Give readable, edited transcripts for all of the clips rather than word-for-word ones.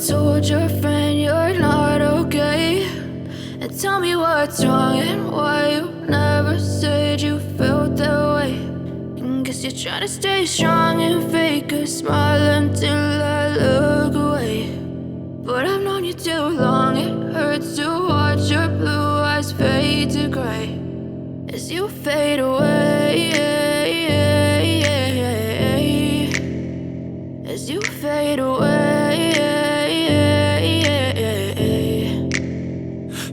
told your friend you're not okay, and tell me what's wrong and why you never said you felt that way. And guess you're trying to stay strong and fake a smile until I look away. But I've known you too long, it hurts to watch your blue eyes fade to gray as you fade away, as you fade away.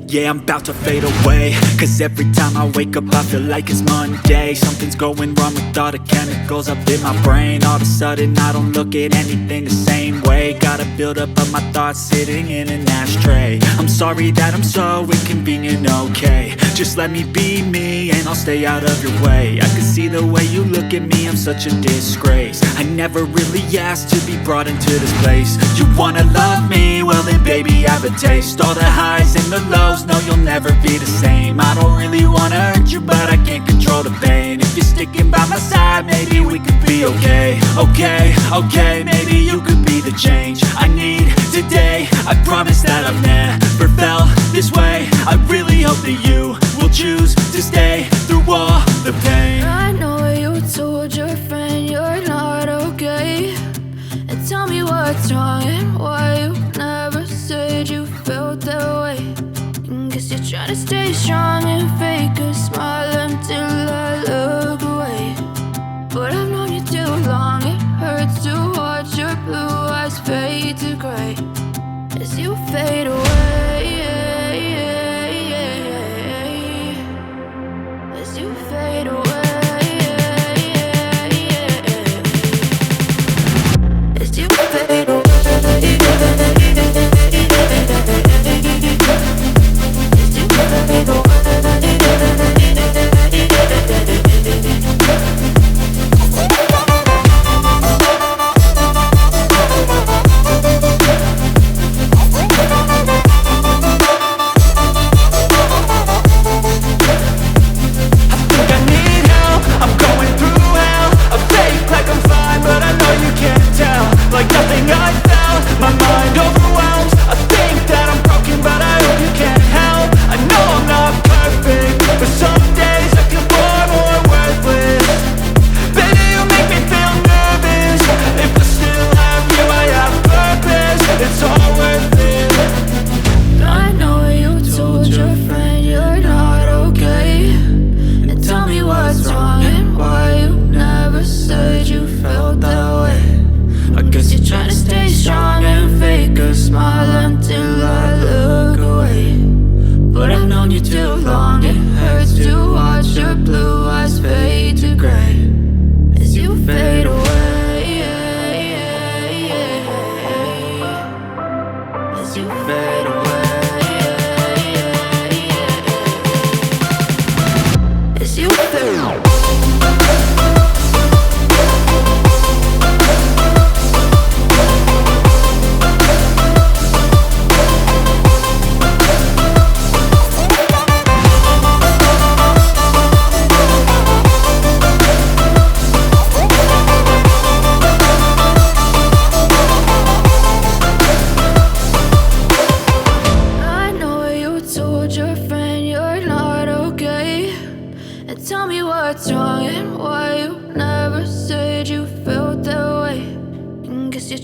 Yeah, I'm about to fade away, cause every time I wake up I feel like it's Monday. Something's going wrong with all the chemicals up in my brain. All of a sudden I don't look at anything the same way. Gotta build up of my thoughts sitting in an ashtray. I'm sorry that I'm so inconvenient, okay. Just let me be me and I'll stay out of your way. I can see the way you look at me, I'm such a disgrace. I never really asked to be brought into this place. You wanna love me? Well then baby I have a taste. All the highs and the lows, no you'll never be the same. I don't really wanna hurt you but I can't control the pain. If you're sticking by my side maybe we could be okay. Okay, maybe you could be the change I need today. I promise that I've never felt this way. I really hope that you will choose to stay through all the pain. I know you told your friend you're not okay, and tell me what's wrong and why you never said you felt that way. And guess you're trying to stay strong and fake a smile until I look away. But I've known you too long, it hurts to watch your blue eyes fade to gray as you fade away, as you fade away, as you fade away.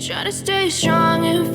Trying to stay strong and